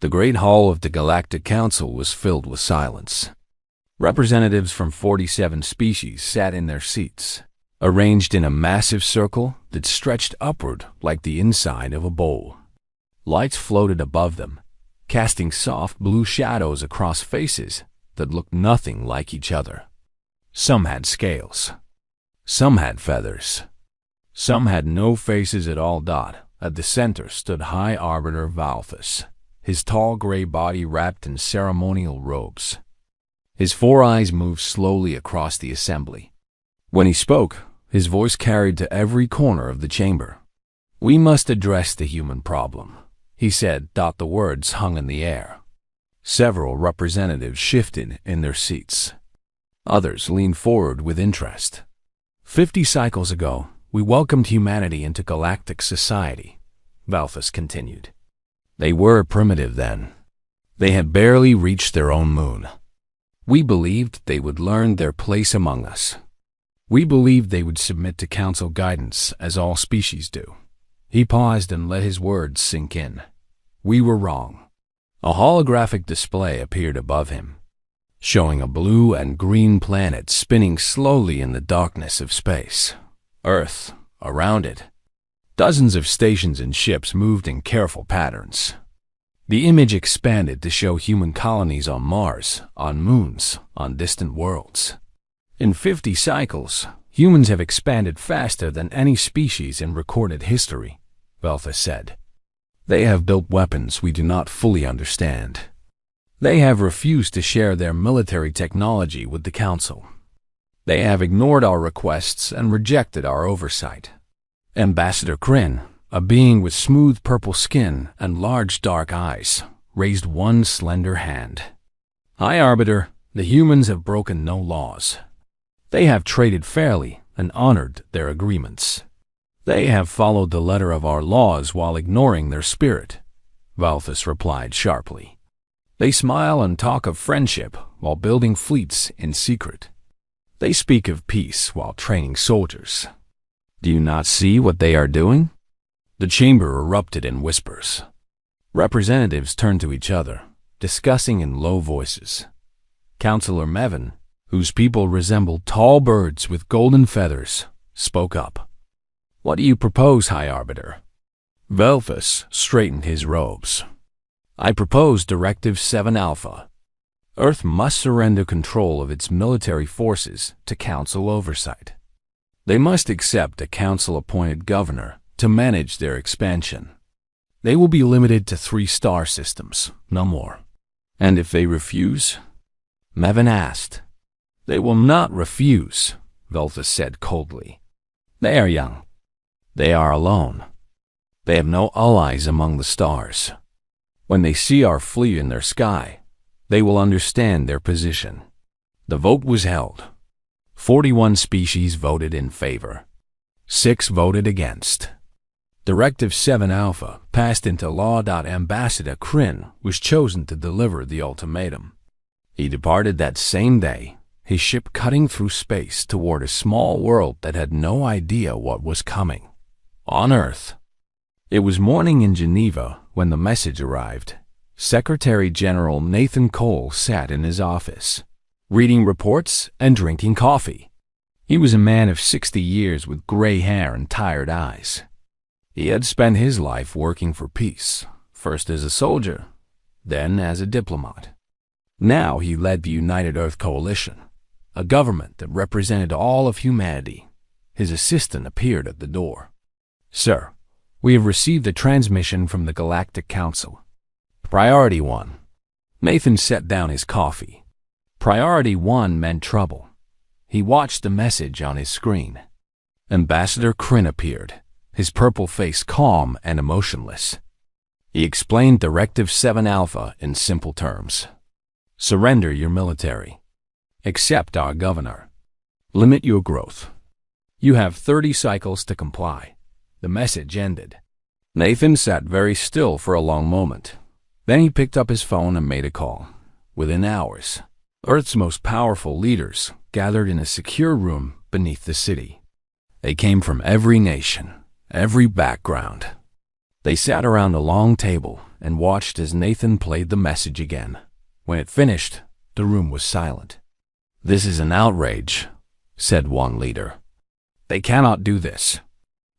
The great hall of the Galactic Council was filled with silence. Representatives from 47 species sat in their seats, arranged in a massive circle that stretched upward like the inside of a bowl. Lights floated above them, casting soft blue shadows across faces that looked nothing like each other. Some had scales. Some had feathers. Some had no faces at all. At the center stood High Arbiter Farthest, his tall gray body wrapped in ceremonial robes. His 4 eyes moved slowly across the assembly. When he spoke, his voice carried to every corner of the chamber. "We must address the human problem," he said. The words hung in the air. Several representatives shifted in their seats. Others leaned forward with interest. 50 cycles ago, we welcomed humanity into galactic society, Farthest continued. They were primitive then. They had barely reached their own moon. We believed they would learn their place among us. We believed they would submit to council guidance as all species do. He paused and let his words sink in. We were wrong. A holographic display appeared above him, showing a blue and green planet spinning slowly in the darkness of space. Earth, around it. Dozens of stations and ships moved in careful patterns. The image expanded to show human colonies on Mars, on moons, on distant worlds. In 50 cycles, humans have expanded faster than any species in recorded history, Farthest said. They have built weapons we do not fully understand. They have refused to share their military technology with the Council. They have ignored our requests and rejected our oversight. Ambassador Kryn, a being with smooth purple skin and large dark eyes, raised one slender hand. High Arbiter, the humans have broken no laws. They have traded fairly and honored their agreements. They have followed the letter of our laws while ignoring their spirit, Farthest replied sharply. They smile and talk of friendship while building fleets in secret. They speak of peace while training soldiers. Do you not see what they are doing? The chamber erupted in whispers. Representatives turned to each other, discussing in low voices. Councillor Mevin, whose people resembled tall birds with golden feathers, spoke up. What do you propose, High Arbiter? Farthest straightened his robes. I propose Directive 7 Alpha. Earth must surrender control of its military forces to Council oversight. They must accept a Council-appointed governor to manage their expansion. They will be limited to 3 star systems, no more. And if they refuse? Mevin asked. They will not refuse, Farthest said coldly. They are young. They are alone. They have no allies among the stars. When they see our fleet in their sky, they will understand their position. The vote was held. 41 species voted in favor. 6 voted against. Directive 7 Alpha passed into law. Ambassador Kryn was chosen to deliver the ultimatum. He departed that same day, his ship cutting through space toward a small world that had no idea what was coming. On Earth. It was morning in Geneva when the message arrived. Secretary General Nathan Cole sat in his office, reading reports and drinking coffee. He was a man of 60 years with gray hair and tired eyes. He had spent his life working for peace, first as a soldier, then as a diplomat. Now he led the United Earth Coalition, a government that represented all of humanity. His assistant appeared at the door. Sir, we have received a transmission from the Galactic Council. Priority 1. Nathan set down his coffee. Priority 1 meant trouble. He watched the message on his screen. Ambassador Kryn appeared, his purple face calm and emotionless. He explained Directive 7 Alpha in simple terms. Surrender your military. Accept our governor. Limit your growth. You have 30 cycles to comply. The message ended. Nathan sat very still for a long moment. Then he picked up his phone and made a call. Within hours, Earth's most powerful leaders gathered in a secure room beneath the city. They came from every nation, every background. They sat around a long table, and watched as Nathan played the message again. When it finished, the room was silent. "This is an outrage," said one leader. "They cannot do this."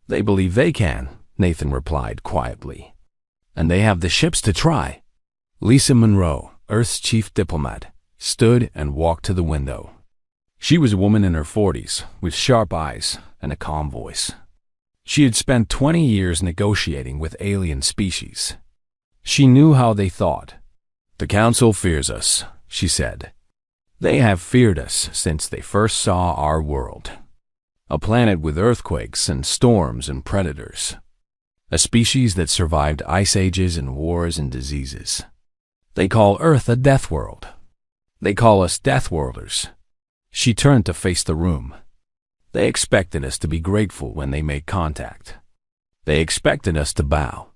"They believe they can," Nathan replied quietly. "And they have the ships to try." Lisa Monroe, Earth's chief diplomat, stood and walked to the window. She was a woman in her 40s, with sharp eyes and a calm voice. She had spent 20 years negotiating with alien species. She knew how they thought. "The Council fears us," she said. "They have feared us since they first saw our world. A planet with earthquakes and storms and predators. A species that survived ice ages and wars and diseases. They call Earth a death world. They call us death worlders." She turned to face the room. "They expected us to be grateful when they made contact. They expected us to bow.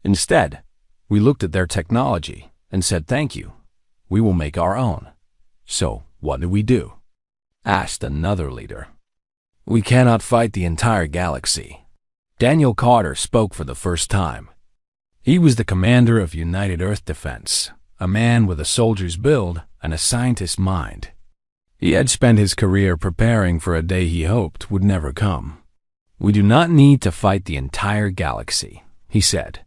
Instead, we looked at their technology and said thank you. We will make our own." "So, what do we do?" asked another leader. "We cannot fight the entire galaxy." Daniel Carter spoke for the first time. He was the commander of United Earth Defense, a man with a soldier's build and a scientist's mind. He had spent his career preparing for a day he hoped would never come. "We do not need to fight the entire galaxy," he said.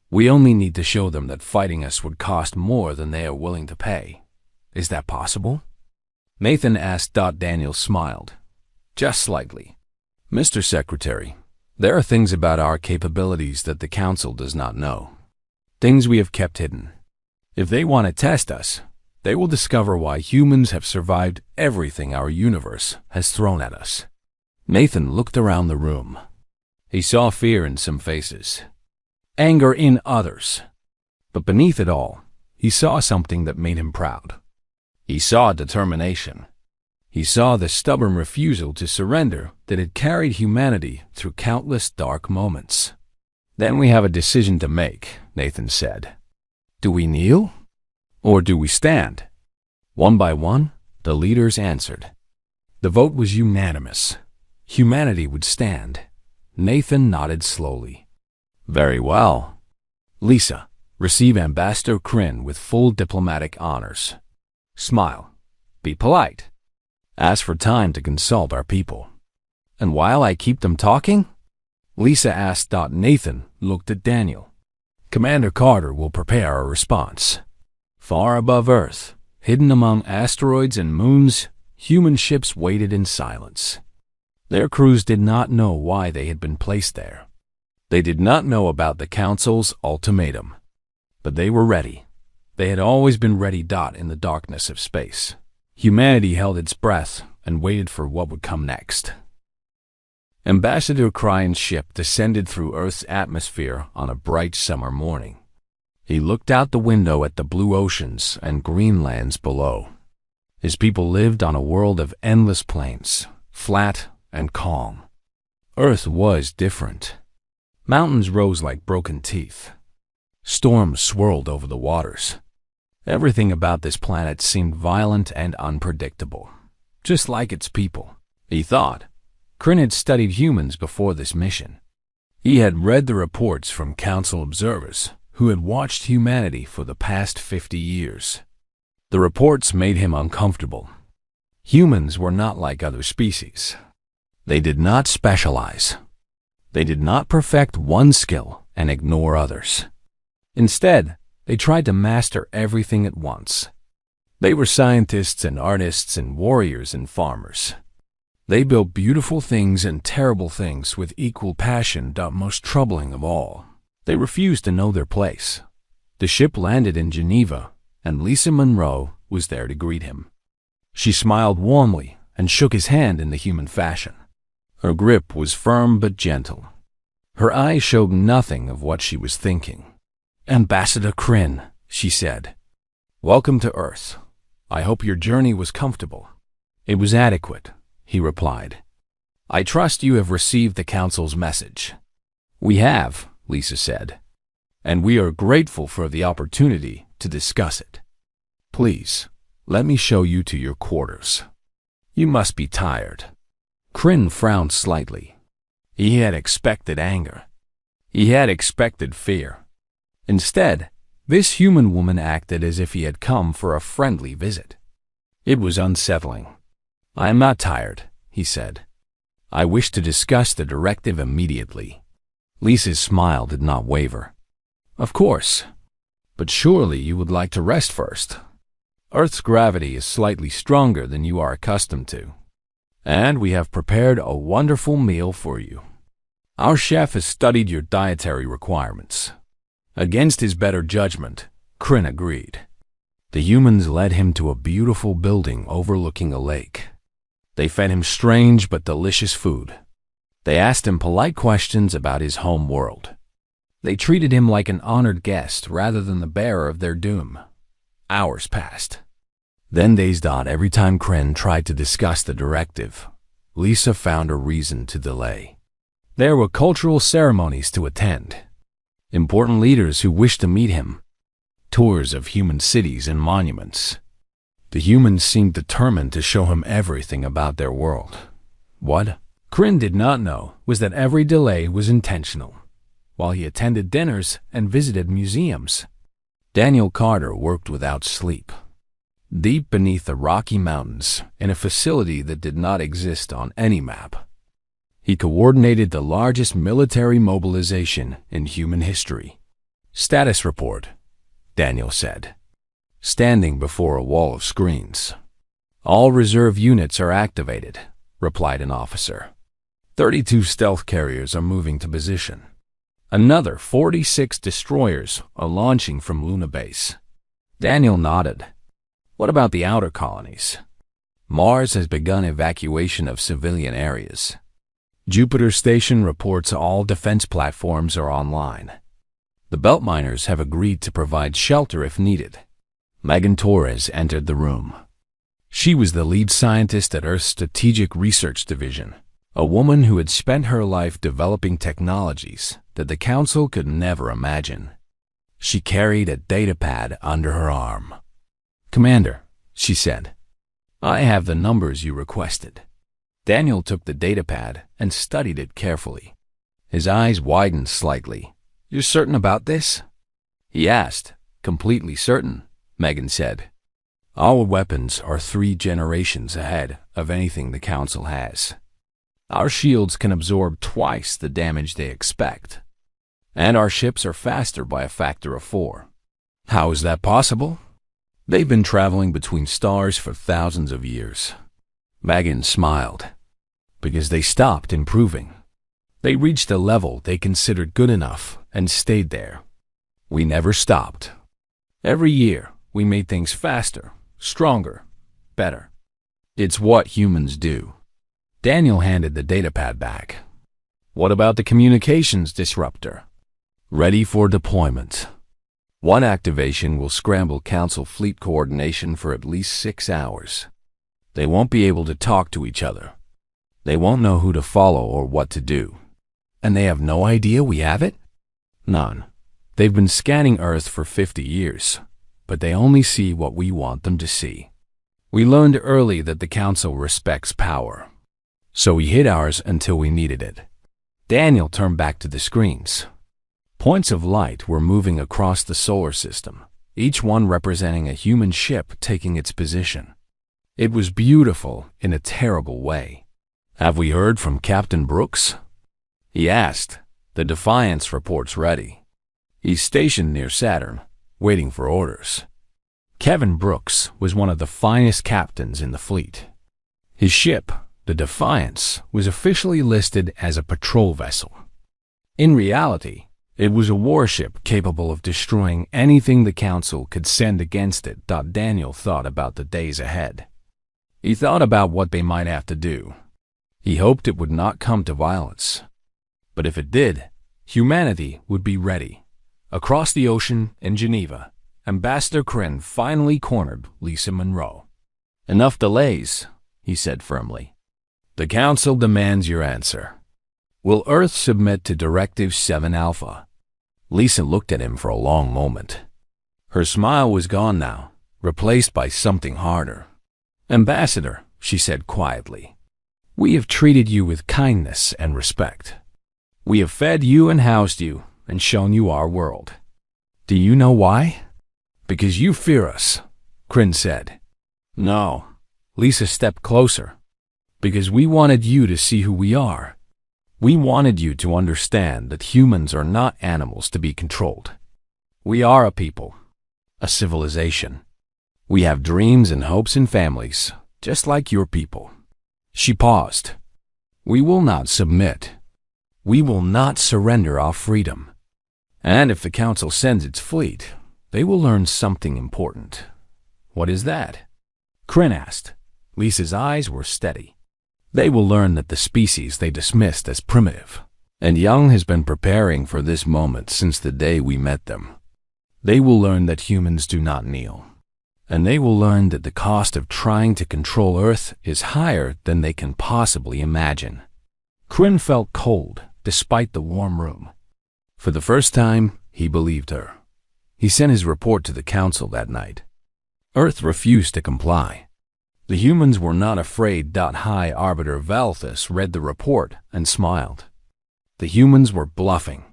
"We only need to show them that fighting us would cost more than they are willing to pay. Is that possible?" Nathan asked. Daniel smiled, just slightly. "Mr. Secretary, there are things about our capabilities that the Council does not know. Things we have kept hidden. If they want to test us, they will discover why humans have survived everything our universe has thrown at us." Nathan looked around the room. He saw fear in some faces, anger in others. But beneath it all, he saw something that made him proud. He saw determination. He saw the stubborn refusal to surrender that had carried humanity through countless dark moments. "Then we have a decision to make," Nathan said. "Do we kneel? Or do we stand?" One by one, the leaders answered. The vote was unanimous. Humanity would stand. Nathan nodded slowly. "Very well. Lisa, receive Ambassador Kryn with full diplomatic honors. Smile. Be polite. Ask for time to consult our people." "And while I keep them talking?" Lisa asked. Nathan looked at Daniel. "Commander Carter will prepare a response." Far above Earth, hidden among asteroids and moons, human ships waited in silence. Their crews did not know why they had been placed there. They did not know about the Council's ultimatum. But they were ready. They had always been ready. In the darkness of space, humanity held its breath and waited for what would come next. Ambassador Kryn's ship descended through Earth's atmosphere on a bright summer morning. He looked out the window at the blue oceans and green lands below. His people lived on a world of endless plains, flat and calm. Earth was different. Mountains rose like broken teeth. Storms swirled over the waters. Everything about this planet seemed violent and unpredictable, just like its people, he thought. Kryn had studied humans before this mission. He had read the reports from Council observers who had watched humanity for the past 50 years. The reports made him uncomfortable. Humans were not like other species. They did not specialize. They did not perfect one skill and ignore others. Instead, they tried to master everything at once. They were scientists and artists and warriors and farmers. They built beautiful things and terrible things with equal passion. Most troubling of all, they refused to know their place. The ship landed in Geneva, and Lisa Monroe was there to greet him. She smiled warmly and shook his hand in the human fashion. Her grip was firm but gentle. Her eyes showed nothing of what she was thinking. "Ambassador Kryn," she said, "welcome to Earth. I hope your journey was comfortable." "It was adequate," he replied. "I trust you have received the Council's message." "We have," Lisa said, "and we are grateful for the opportunity to discuss it. Please, let me show you to your quarters. You must be tired." Kryn frowned slightly. He had expected anger. He had expected fear. Instead, this human woman acted as if he had come for a friendly visit. It was unsettling. "I am not tired," he said. "I wish to discuss the directive immediately." Lisa's smile did not waver. "Of course. But surely you would like to rest first. Earth's gravity is slightly stronger than you are accustomed to. And we have prepared a wonderful meal for you. Our chef has studied your dietary requirements." Against his better judgment, Kryn agreed. The humans led him to a beautiful building overlooking a lake. They fed him strange but delicious food. They asked him polite questions about his home world. They treated him like an honored guest rather than the bearer of their doom. Hours passed. Then days dawned every time Kryn tried to discuss the directive. Lisa found a reason to delay. There were cultural ceremonies to attend. Important leaders who wished to meet him. Tours of human cities and monuments. The humans seemed determined to show him everything about their world. What Kryn did not know was that every delay was intentional. While he attended dinners and visited museums, Daniel Carter worked without sleep. Deep beneath the Rocky Mountains, in a facility that did not exist on any map, he coordinated the largest military mobilization in human history. "Status report," Daniel said, standing before a wall of screens. "All reserve units are activated," replied an officer. 32 stealth carriers are moving to position. Another 46 destroyers are launching from Luna Base. Daniel nodded. "What about the outer colonies?" "Mars has begun evacuation of civilian areas. Jupiter Station reports all defense platforms are online. The belt miners have agreed to provide shelter if needed." Megan Torres entered the room. She was the lead scientist at Earth's Strategic Research Division, a woman who had spent her life developing technologies that the Council could never imagine. She carried a datapad under her arm. "Commander," she said, "I have the numbers you requested." Daniel took the datapad and studied it carefully. His eyes widened slightly. "You're certain about this?" he asked. "Completely certain," Megan said. "Our weapons are 3 generations ahead of anything the Council has. Our shields can absorb twice the damage they expect. And our ships are faster by a factor of 4. How is that possible?" "They've been traveling between stars for thousands of years." Megan smiled. "Because they stopped improving. They reached a level they considered good enough and stayed there. We never stopped. Every year, we made things faster, stronger, better. It's what humans do." Daniel handed the datapad back. "What about the communications disruptor?" "Ready for deployment. One activation will scramble Council fleet coordination for at least 6 hours. They won't be able to talk to each other. They won't know who to follow or what to do." "And they have no idea we have it?" "None. They've been scanning Earth for 50 years, but they only see what we want them to see. We learned early that the Council respects power, so we hid ours until we needed it." Daniel turned back to the screens. Points of light were moving across the solar system, each one representing a human ship taking its position. It was beautiful in a terrible way. "Have we heard from Captain Brooks?" he asked. "The Defiance report's ready. He's stationed near Saturn, waiting for orders." Kevin Brooks was one of the finest captains in the fleet. His ship, the Defiance, was officially listed as a patrol vessel. In reality, it was a warship capable of destroying anything the Council could send against it. Daniel thought about the days ahead. He thought about what they might have to do. He hoped it would not come to violence. But if it did, humanity would be ready. Across the ocean, in Geneva, Ambassador Kryn finally cornered Lisa Monroe. "Enough delays," he said firmly. "The Council demands your answer. Will Earth submit to Directive 7 Alpha?" Lisa looked at him for a long moment. Her smile was gone now, replaced by something harder. "Ambassador," she said quietly, "we have treated you with kindness and respect. We have fed you and housed you and shown you our world. Do you know why? Because you fear us, Kryn said. No. Lisa stepped closer. Because we wanted you to see who we are. We wanted you to understand that humans are not animals to be controlled. We are a people, a civilization. We have dreams and hopes and families, just like your people. She paused. We will not submit. We will not surrender our freedom. And if the Council sends its fleet, they will learn something important. What is that? Kryn asked. Lisa's eyes were steady. They will learn that the species they dismissed as primitive and young has been preparing for this moment since the day we met them. They will learn that humans do not kneel. And they will learn that the cost of trying to control Earth is higher than they can possibly imagine. Kryn felt cold despite the warm room. For the first time, he believed her. He sent his report to the Council that night. Earth refused to comply. The humans were not afraid. High Arbiter Valthus read the report and smiled. The humans were bluffing.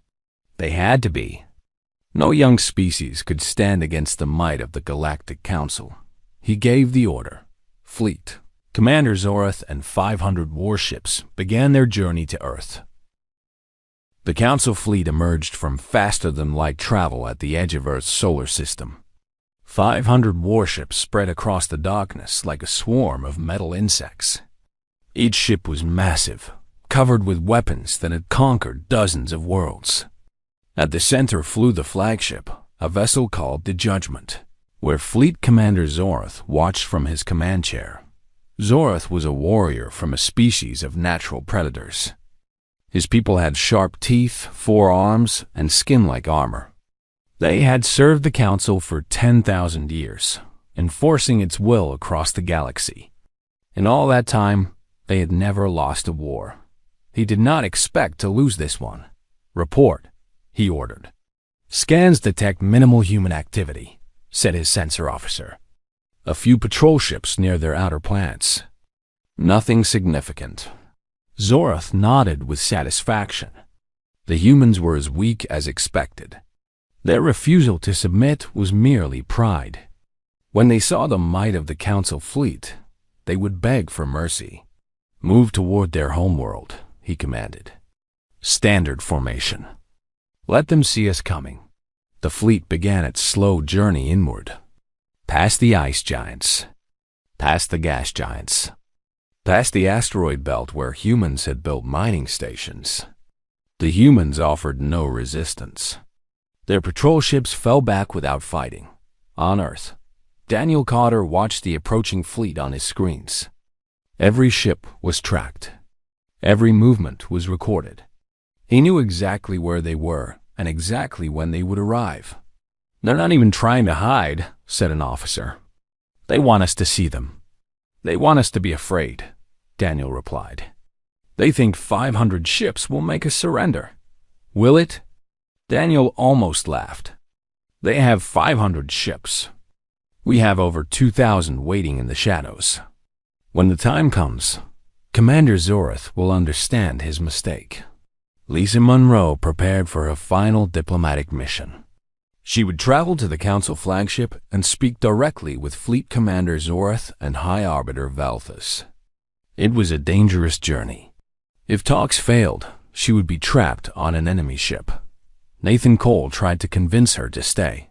They had to be. No young species could stand against the might of the Galactic Council. He gave the order. Fleet, Commander Zorath and 500 warships began their journey to Earth. The Council fleet emerged from faster-than-light travel at the edge of Earth's solar system. 500 warships spread across the darkness like a swarm of metal insects. Each ship was massive, covered with weapons that had conquered dozens of worlds. At the center flew the flagship, a vessel called the Judgment, where Fleet Commander Zorath watched from his command chair. Zorath was a warrior from a species of natural predators. His people had sharp teeth, 4 arms, and skin like armor. They had served the Council for 10,000 years, enforcing its will across the galaxy. In all that time, they had never lost a war. He did not expect to lose this one. Report, he ordered. Scans detect minimal human activity, said his sensor officer. A few patrol ships near their outer planets. Nothing significant. Zorath nodded with satisfaction. The humans were as weak as expected. Their refusal to submit was merely pride. When they saw the might of the Council fleet, they would beg for mercy. Move toward their homeworld, he commanded. Standard formation. Let them see us coming. The fleet began its slow journey inward. Past the ice giants. Past the gas giants. Past the asteroid belt where humans had built mining stations. The humans offered no resistance. Their patrol ships fell back without fighting. On Earth, Daniel Cotter watched the approaching fleet on his screens. Every ship was tracked. Every movement was recorded. He knew exactly where they were and exactly when they would arrive. They're not even trying to hide, said an officer. They want us to see them. They want us to be afraid, Daniel replied. They think 500 ships will make us surrender. Will it? Daniel almost laughed. They have 500 ships. We have over 2,000 waiting in the shadows. When the time comes, Commander Zorath will understand his mistake. Lisa Monroe prepared for her final diplomatic mission. She would travel to the Council flagship and speak directly with Fleet Commander Zorath and High Arbiter Valthus. It was a dangerous journey. If talks failed, she would be trapped on an enemy ship. Nathan Cole tried to convince her to stay.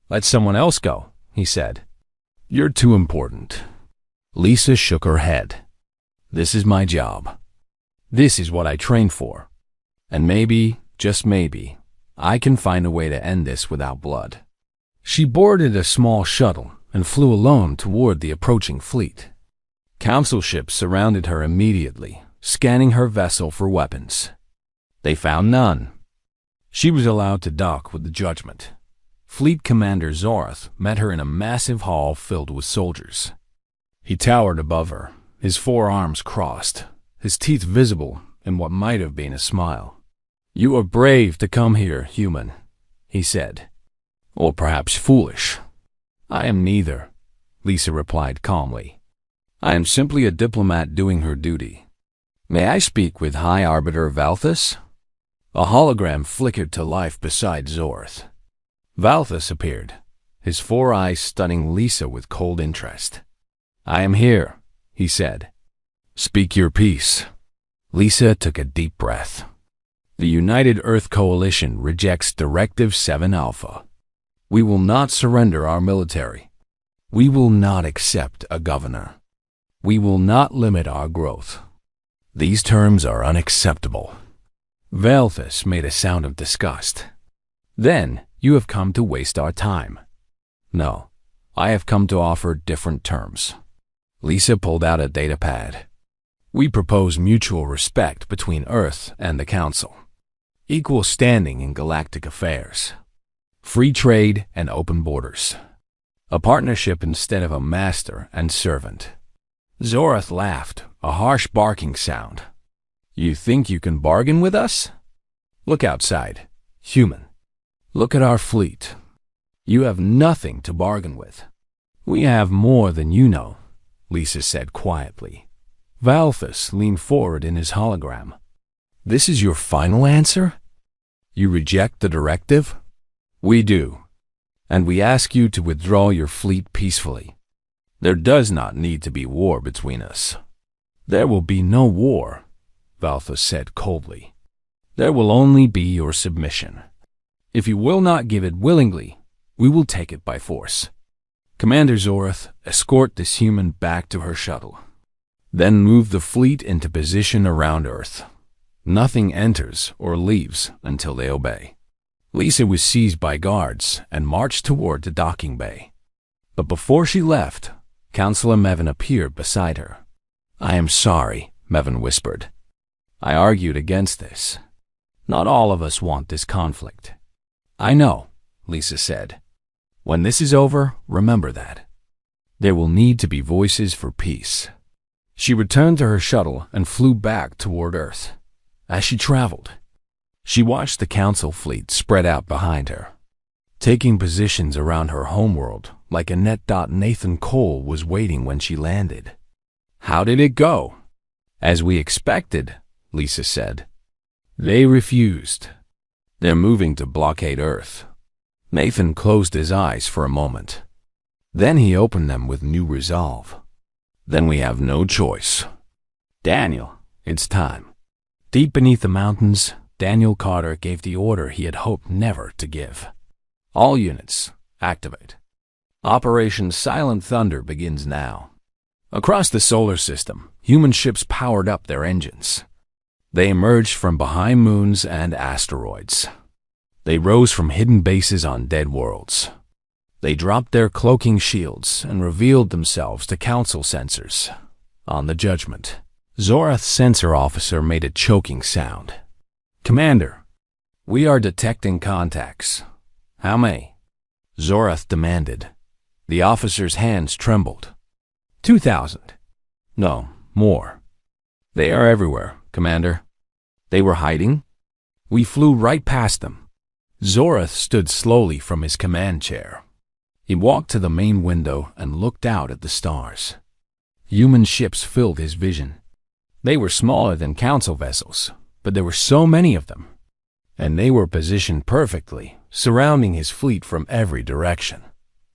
Let someone else go, he said. You're too important. Lisa shook her head. This is my job. This is what I trained for. And maybe, just maybe, I can find a way to end this without blood. She boarded a small shuttle and flew alone toward the approaching fleet. Council ships surrounded her immediately, scanning her vessel for weapons. They found none. She was allowed to dock with the Judgment. Fleet Commander Zorath met her in a massive hall filled with soldiers. He towered above her, his 4 arms crossed, his teeth visible in what might have been a smile. You are brave to come here, human, he said. Or perhaps foolish. I am neither, Lisa replied calmly. I am simply a diplomat doing her duty. May I speak with High Arbiter Valthus? A hologram flickered to life beside Zorath. Valthus appeared, his 4 eyes studying Lisa with cold interest. "I am here," he said. "Speak your piece." Lisa took a deep breath. "The United Earth Coalition rejects Directive 7 Alpha. We will not surrender our military. We will not accept a governor. We will not limit our growth. These terms are unacceptable." Valthus made a sound of disgust. "Then you have come to waste our time." "No, I have come to offer different terms." Lisa pulled out a data pad. "We propose mutual respect between Earth and the Council, equal standing in galactic affairs, free trade and open borders, a partnership instead of a master and servant." Zorath laughed, a harsh barking sound. "You think you can bargain with us? Look outside, human. Look at our fleet. You have nothing to bargain with." "We have more than you know," Lisa said quietly. Valthus leaned forward in his hologram. "This is your final answer? You reject the directive?" "We do. And we ask you to withdraw your fleet peacefully. There does not need to be war between us." "There will be no war," Valthus said coldly. "There will only be your submission. If you will not give it willingly, we will take it by force. Commander Zorath, escort this human back to her shuttle. Then move the fleet into position around Earth. Nothing enters or leaves until they obey." Lisa was seized by guards and marched toward the docking bay. But before she left, Counselor Mevin appeared beside her. "I am sorry," Mevin whispered. "I argued against this. Not all of us want this conflict." "I know," Lisa said. "When this is over, remember that. There will need to be voices for peace." She returned to her shuttle and flew back toward Earth. As she traveled, she watched the Council fleet spread out behind her, taking positions around her homeworld like a net. Nathan Cole was waiting when she landed. "How did it go?" "As we expected," Lisa said. "They refused. They're moving to blockade Earth." Nathan closed his eyes for a moment. Then he opened them with new resolve. "Then we have no choice. Daniel, it's time." Deep beneath the mountains, Daniel Carter gave the order he had hoped never to give. "All units, activate. Operation Silent Thunder begins now." Across the solar system, human ships powered up their engines. They emerged from behind moons and asteroids. They rose from hidden bases on dead worlds. They dropped their cloaking shields and revealed themselves to Council sensors. On the Judgment, Zorath's sensor officer made a choking sound. "Commander, we are detecting contacts." "How many?" Zorath demanded. The officer's hands trembled. 2,000. "No, more. They are everywhere, Commander." "They were hiding?" "We flew right past them." Zorath stood slowly from his command chair. He walked to the main window and looked out at the stars. Human ships filled his vision. They were smaller than Council vessels, but there were so many of them. And they were positioned perfectly, surrounding his fleet from every direction.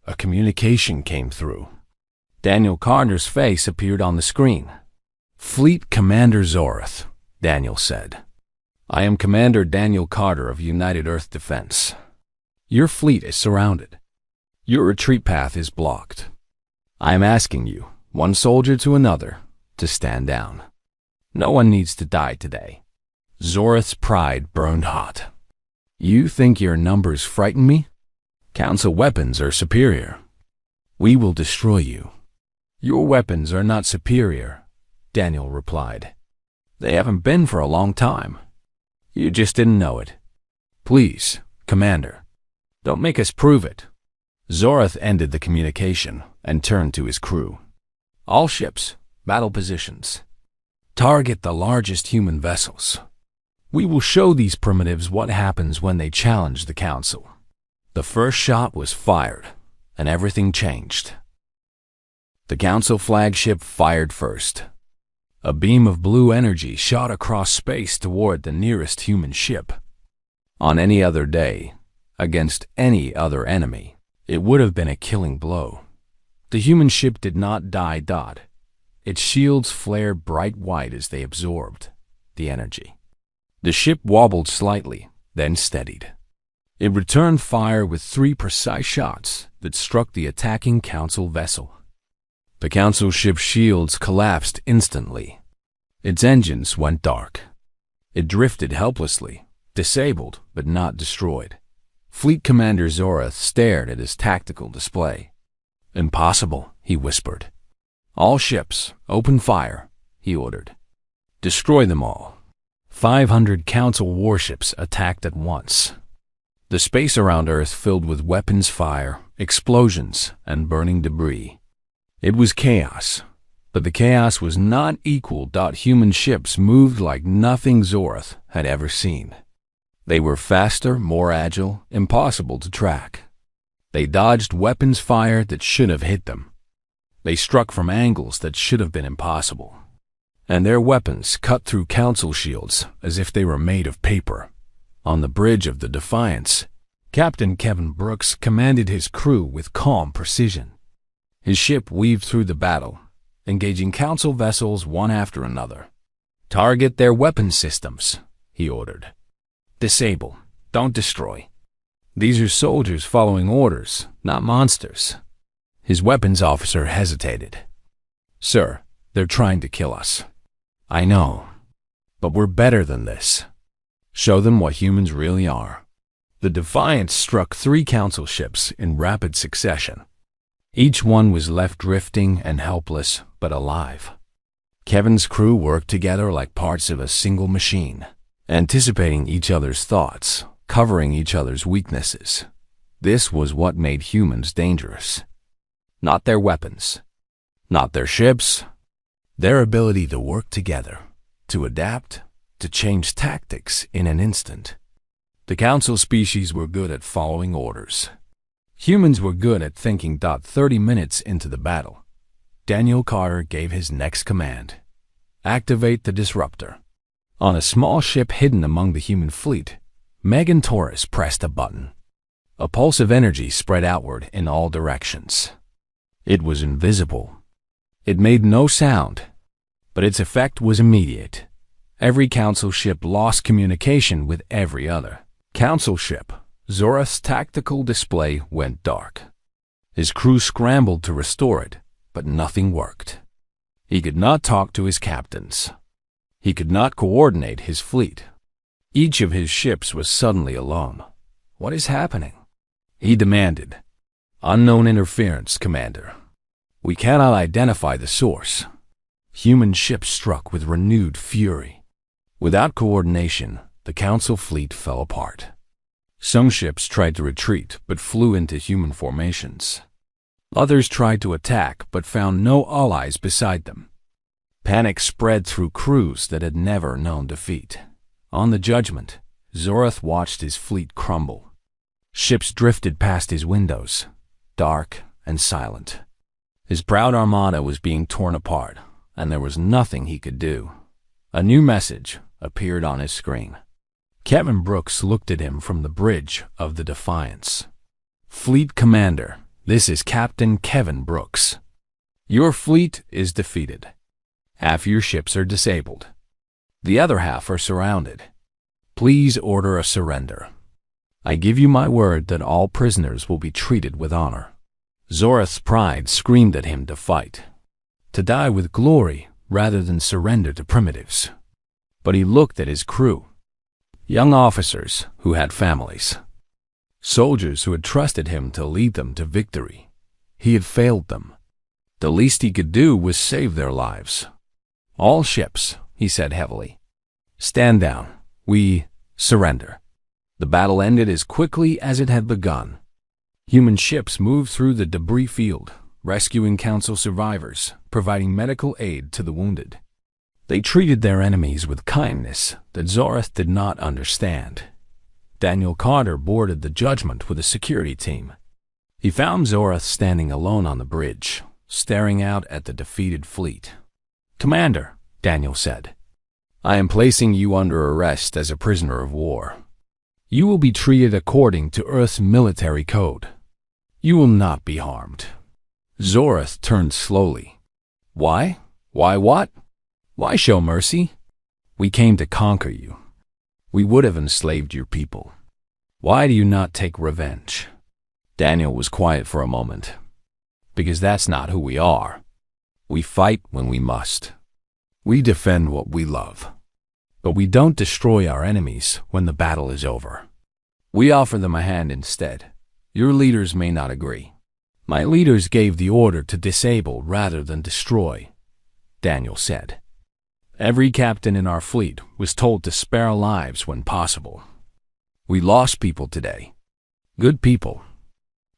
A communication came through. Daniel Carter's face appeared on the screen. "Fleet Commander Zorath," Daniel said. "I am Commander Daniel Carter of United Earth Defense. Your fleet is surrounded. Your retreat path is blocked. I am asking you, one soldier to another, to stand down. No one needs to die today." Zorath's pride burned hot. "You think your numbers frighten me? Council weapons are superior. We will destroy you." "Your weapons are not superior," Daniel replied. "They haven't been for a long time. You just didn't know it. Please, Commander, don't make us prove it." Zorath ended the communication and turned to his crew. "All ships, battle positions. Target the largest human vessels. We will show these primitives what happens when they challenge the Council." The first shot was fired, and everything changed. The Council flagship fired first. A beam of blue energy shot across space toward the nearest human ship. On any other day, Against any other enemy, it would have been a killing blow. The human ship did not die. Its shields flared bright white as they absorbed the energy. The ship wobbled slightly, then steadied. It returned fire with 3 precise shots that struck the attacking Council vessel. The Council ship's shields collapsed instantly. Its engines went dark. It drifted helplessly, disabled but not destroyed. Fleet Commander Zorath stared at his tactical display. "Impossible," he whispered. "All ships, open fire," he ordered. "Destroy them all." 500 Council warships attacked at once. The space around Earth filled with weapons fire, explosions, and burning debris. It was chaos, but the chaos was not equal. Human ships moved like nothing Zorath had ever seen. They were faster, more agile, impossible to track. They dodged weapons fire that should have hit them. They struck from angles that should have been impossible. And their weapons cut through Council shields as if they were made of paper. On the bridge of the Defiance, Captain Kevin Brooks commanded his crew with calm precision. His ship weaved through the battle, engaging Council vessels one after another. "Target their weapon systems," he ordered. "Disable, don't destroy. These are soldiers following orders, not monsters." His weapons officer hesitated. "Sir, they're trying to kill us." "I know, but we're better than this. Show them what humans really are." The Defiance struck 3 Council ships in rapid succession. Each one was left drifting and helpless, but alive. Kevin's crew worked together like parts of a single machine, anticipating each other's thoughts, covering each other's weaknesses. This was what made humans dangerous. Not their weapons, not their ships, their ability to work together, to adapt, to change tactics in an instant. The Council species were good at following orders. Humans were good at thinking. 30 minutes into the battle, Daniel Carter gave his next command: activate the disruptor. On a small ship hidden among the human fleet, Megan Torres pressed a button. A pulse of energy spread outward in all directions. It was invisible. It made no sound, but its effect was immediate. Every Council ship lost communication with every other. Council ship, Zorath's tactical display went dark. His crew scrambled to restore it, but nothing worked. He could not talk to his captains. He could not coordinate his fleet. Each of his ships was suddenly alone. "What is happening?" he demanded. "Unknown interference, Commander. We cannot identify the source." Human ships struck with renewed fury. Without coordination, the Council fleet fell apart. Some ships tried to retreat but flew into human formations. Others tried to attack but found no allies beside them. Panic spread through crews that had never known defeat. On the Judgment, Zorath watched his fleet crumble. Ships drifted past his windows, dark and silent. His proud armada was being torn apart, and there was nothing he could do. A new message appeared on his screen. Kevin Brooks looked at him from the bridge of the Defiance. "Fleet Commander, this is Captain Kevin Brooks. Your fleet is defeated. Half your ships are disabled. The other half are surrounded. Please order a surrender. I give you my word that all prisoners will be treated with honor." Zorath's pride screamed at him to fight, to die with glory rather than surrender to primitives. But he looked at his crew. Young officers who had families. Soldiers who had trusted him to lead them to victory. He had failed them. The least he could do was save their lives. "All ships," he said heavily. "Stand down. We surrender." The battle ended as quickly as it had begun. Human ships moved through the debris field, rescuing Council survivors, providing medical aid to the wounded. They treated their enemies with kindness that Zorath did not understand. Daniel Carter boarded the Judgment with a security team. He found Zorath standing alone on the bridge, staring out at the defeated fleet. "Commander," Daniel said, "I am placing you under arrest as a prisoner of war. You will be treated according to Earth's military code. You will not be harmed. Zorath turned slowly. Why? Why what? Why show mercy? We came to conquer you. We would have enslaved your people. Why do you not take revenge? Daniel was quiet for a moment. Because that's not who we are. We fight when we must. We defend what we love. But we don't destroy our enemies when the battle is over. We offer them a hand instead. Your leaders may not agree. My leaders gave the order to disable rather than destroy, Daniel said. Every captain in our fleet was told to spare lives when possible. We lost people today. Good people.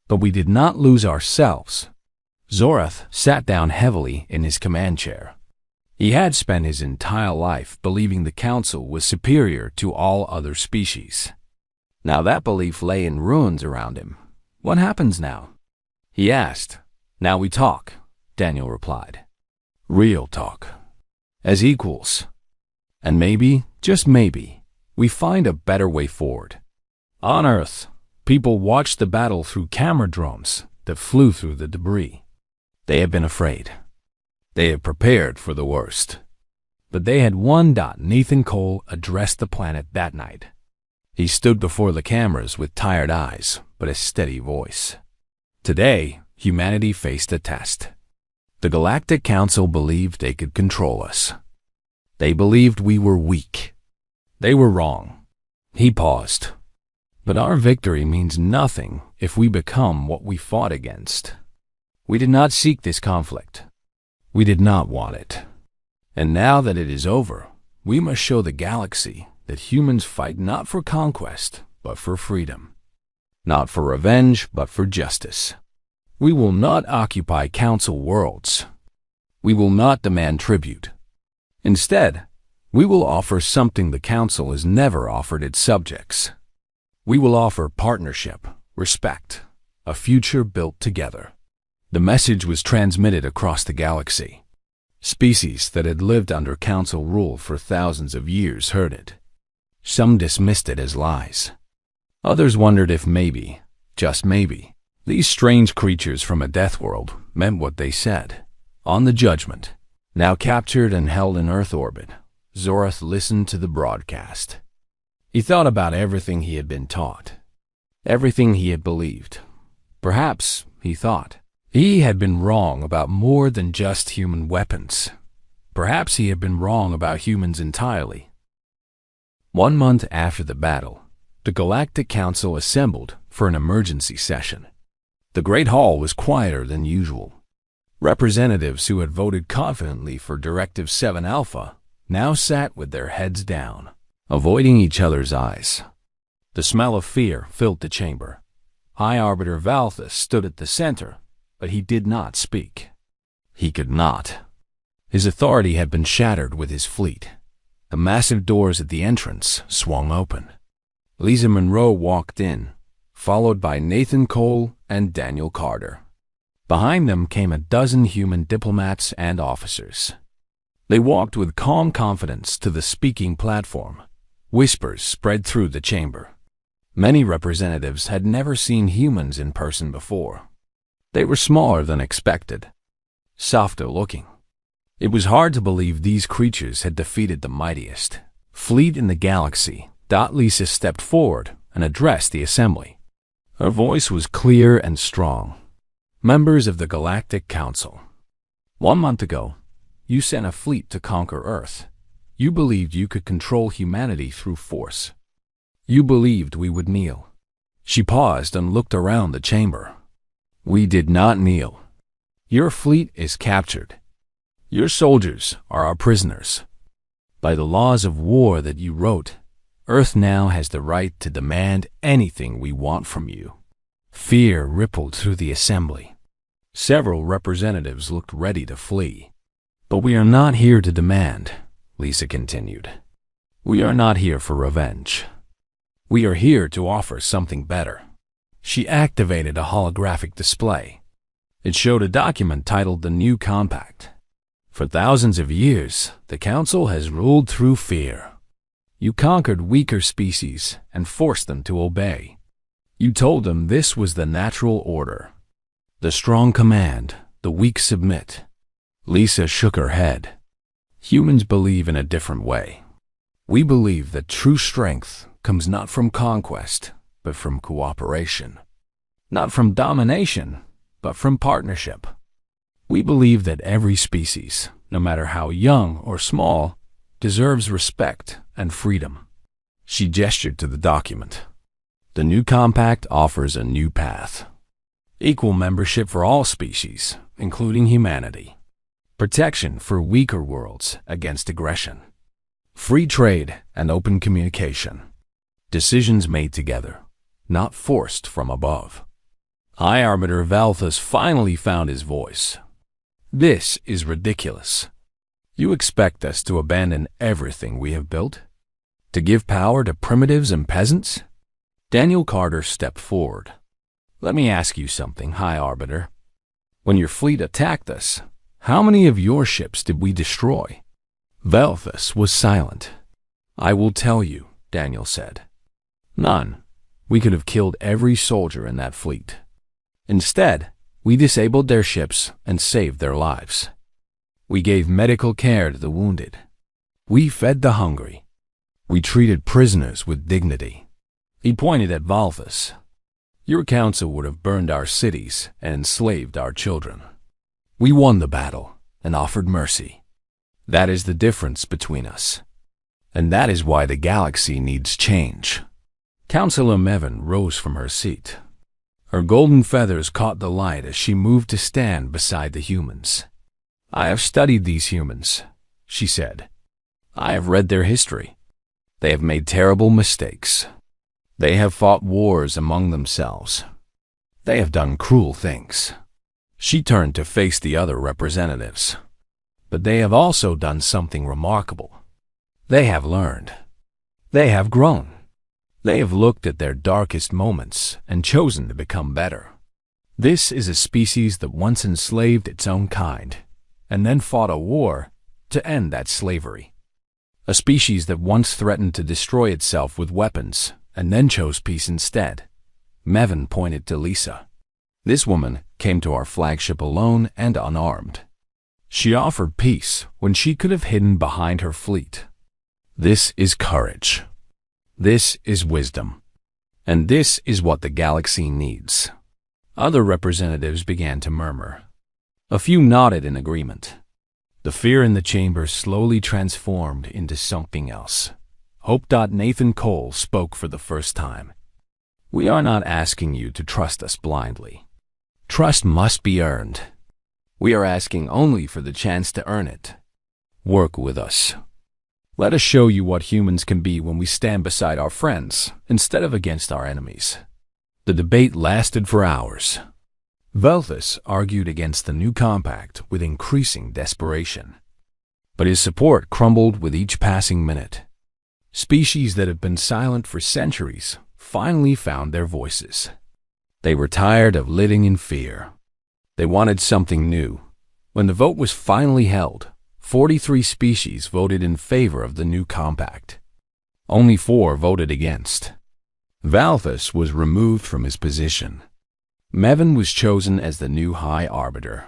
But we did not lose ourselves. Zorath sat down heavily in his command chair. He had spent his entire life believing the Council was superior to all other species. Now that belief lay in ruins around him. What happens now? He asked. Now we talk, Daniel replied. Real talk. As equals. And maybe, just maybe, we find a better way forward. On Earth, people watched the battle through camera drones that flew through the debris. They have been afraid. They have prepared for the worst. But they had one. Nathan Cole addressed the planet that night. He stood before the cameras with tired eyes, but a steady voice. Today, humanity faced a test. The Galactic Council believed they could control us. They believed we were weak. They were wrong. He paused. But our victory means nothing if we become what we fought against. We did not seek this conflict. We did not want it. And now that it is over, we must show the galaxy that humans fight not for conquest, but for freedom. Not for revenge, but for justice. We will not occupy council worlds. We will not demand tribute. Instead, we will offer something the council has never offered its subjects. We will offer partnership, respect, a future built together. The message was transmitted across the galaxy. Species that had lived under council rule for thousands of years heard it. Some dismissed it as lies. Others wondered if maybe, just maybe, these strange creatures from a death world meant what they said. On the Judgment, now captured and held in Earth orbit, Zorath listened to the broadcast. He thought about everything he had been taught, everything he had believed. Perhaps, he thought, he had been wrong about more than just human weapons. Perhaps he had been wrong about humans entirely. 1 month after the battle, the Galactic Council assembled for an emergency session. The Great Hall was quieter than usual. Representatives who had voted confidently for Directive 7 Alpha now sat with their heads down, avoiding each other's eyes. The smell of fear filled the chamber. High Arbiter Farthest stood at the center, but he did not speak. He could not. His authority had been shattered with his fleet. The massive doors at the entrance swung open. Lisa Monroe walked in, followed by Nathan Cole and Daniel Carter. Behind them came a dozen human diplomats and officers. They walked with calm confidence to the speaking platform. Whispers spread through the chamber. Many representatives had never seen humans in person before. They were smaller than expected, softer looking. It was hard to believe these creatures had defeated the mightiest fleet in the galaxy. Lisa stepped forward and addressed the assembly. Her voice was clear and strong. Members of the Galactic Council, 1 month ago, you sent a fleet to conquer Earth. You believed you could control humanity through force. You believed we would kneel. She paused and looked around the chamber. We did not kneel. Your fleet is captured. Your soldiers are our prisoners. By the laws of war that you wrote, Earth now has the right to demand anything we want from you. Fear rippled through the assembly. Several representatives looked ready to flee. But we are not here to demand, Lisa continued. We are not here for revenge. We are here to offer something better. She activated a holographic display. It showed a document titled The New Compact. For thousands of years, the Council has ruled through fear. You conquered weaker species and forced them to obey. You told them this was the natural order. The strong command, the weak submit. Lisa shook her head. Humans believe in a different way. We believe that true strength comes not from conquest, but from cooperation. Not from domination, but from partnership. We believe that every species, no matter how young or small, deserves respect and freedom. She gestured to the document. The new compact offers a new path. Equal membership for all species, including humanity. Protection for weaker worlds against aggression. Free trade and open communication. Decisions made together, not forced from above. High Arbiter Valthus finally found his voice. This is ridiculous. You expect us to abandon everything we have built? To give power to primitives and peasants? Daniel Carter stepped forward. Let me ask you something, High Arbiter. When your fleet attacked us, how many of your ships did we destroy? Valthus was silent. I will tell you, Daniel said. None. We could have killed every soldier in that fleet. Instead, we disabled their ships and saved their lives. We gave medical care to the wounded. We fed the hungry. We treated prisoners with dignity. He pointed at Valthus. Your council would have burned our cities and enslaved our children. We won the battle and offered mercy. That is the difference between us. And that is why the galaxy needs change. Councilor Mevin rose from her seat. Her golden feathers caught the light as she moved to stand beside the humans. I have studied these humans, she said. I have read their history. They have made terrible mistakes. They have fought wars among themselves. They have done cruel things. She turned to face the other representatives. But they have also done something remarkable. They have learned. They have grown. They have looked at their darkest moments and chosen to become better. This is a species that once enslaved its own kind, and then fought a war to end that slavery. A species that once threatened to destroy itself with weapons, and then chose peace instead. Mevin pointed to Lisa. This woman came to our flagship alone and unarmed. She offered peace when she could have hidden behind her fleet. This is courage. This is wisdom. And this is what the galaxy needs. Other representatives began to murmur. A few nodded in agreement. The fear in the chamber slowly transformed into something else. Hope. Nathan Cole spoke for the first time. We are not asking you to trust us blindly. Trust must be earned. We are asking only for the chance to earn it. Work with us. Let us show you what humans can be when we stand beside our friends instead of against our enemies. The debate lasted for hours. Valthus argued against the new compact with increasing desperation. But his support crumbled with each passing minute. Species that have been silent for centuries finally found their voices. They were tired of living in fear. They wanted something new. When the vote was finally held, 43 species voted in favor of the new compact. Only 4 voted against. Valthus was removed from his position. Mevin was chosen as the new High Arbiter.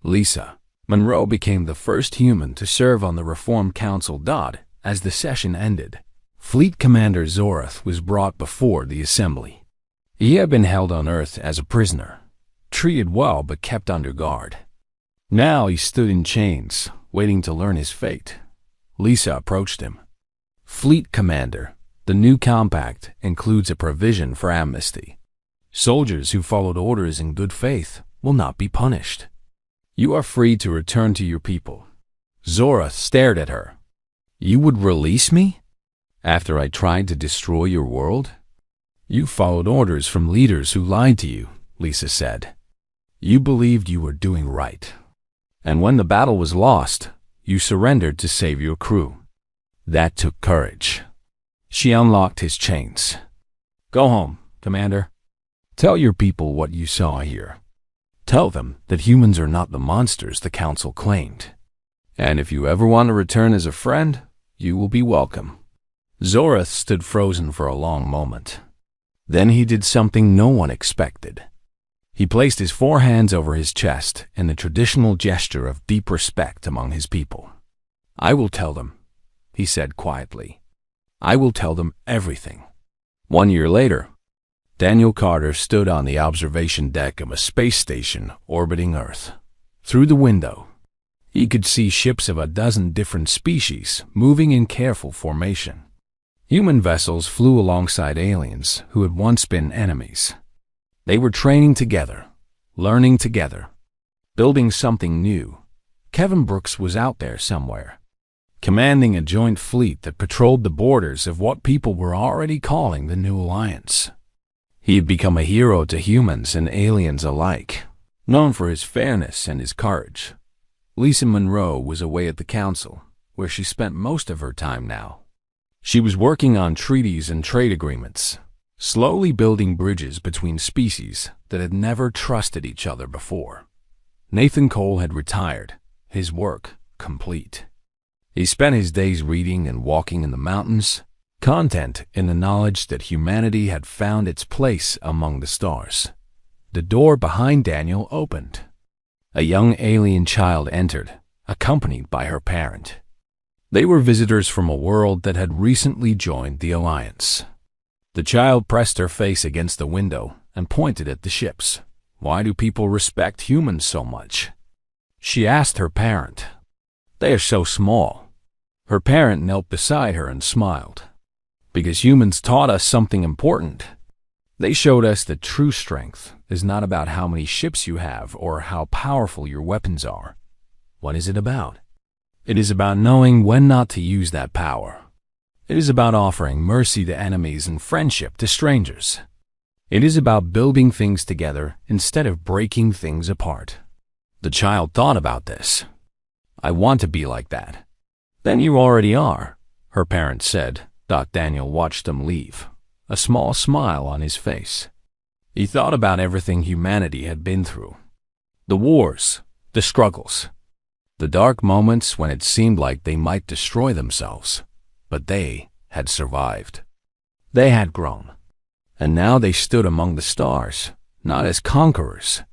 Lisa Monroe became the first human to serve on the Reformed Council. As the session ended, Fleet Commander Zorath was brought before the assembly. He had been held on Earth as a prisoner, treated well but kept under guard. Now he stood in chains, waiting to learn his fate. Lisa approached him. Fleet Commander, the new compact includes a provision for amnesty. Soldiers who followed orders in good faith will not be punished. You are free to return to your people. Zorath stared at her. You would release me? After I tried to destroy your world? You followed orders from leaders who lied to you, Lisa said. You believed you were doing right. And when the battle was lost, you surrendered to save your crew. That took courage. She unlocked his chains. Go home, Commander. Tell your people what you saw here. Tell them that humans are not the monsters the Council claimed. And if you ever want to return as a friend, you will be welcome. Zorath stood frozen for a long moment. Then he did something no one expected. He placed his 4 hands over his chest in the traditional gesture of deep respect among his people. "I will tell them," he said quietly. "I will tell them everything." 1 year later, Daniel Carter stood on the observation deck of a space station orbiting Earth. Through the window, he could see ships of a dozen different species moving in careful formation. Human vessels flew alongside aliens who had once been enemies. They were training together, learning together, building something new. Kevin Brooks was out there somewhere, commanding a joint fleet that patrolled the borders of what people were already calling the New Alliance. He had become a hero to humans and aliens alike, known for his fairness and his courage. Lisa Monroe was away at the council, where she spent most of her time now. She was working on treaties and trade agreements, slowly building bridges between species that had never trusted each other before. Nathan Cole had retired, his work complete. He spent his days reading and walking in the mountains, content in the knowledge that humanity had found its place among the stars. The door behind Daniel opened. A young alien child entered, accompanied by her parent. They were visitors from a world that had recently joined the Alliance. The child pressed her face against the window and pointed at the ships. "Why do people respect humans so much?" she asked her parent. "They are so small." Her parent knelt beside her and smiled. "Because humans taught us something important. They showed us that true strength is not about how many ships you have or how powerful your weapons are. What is it about? It is about knowing when not to use that power. It is about offering mercy to enemies and friendship to strangers. It is about building things together instead of breaking things apart." The child thought about this. "I want to be like that." "Then you already are," her parent said. Daniel watched them leave, a small smile on his face. He thought about everything humanity had been through. The wars, the struggles, the dark moments when it seemed like they might destroy themselves. But they had survived. They had grown. And now they stood among the stars, not as conquerors,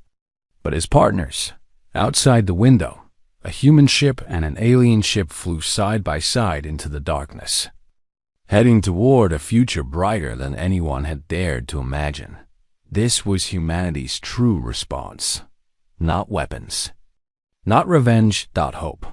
but as partners. Outside the window, a human ship and an alien ship flew side by side into the darkness, heading toward a future brighter than anyone had dared to imagine. This was humanity's true response. Not weapons. Not revenge. Hope.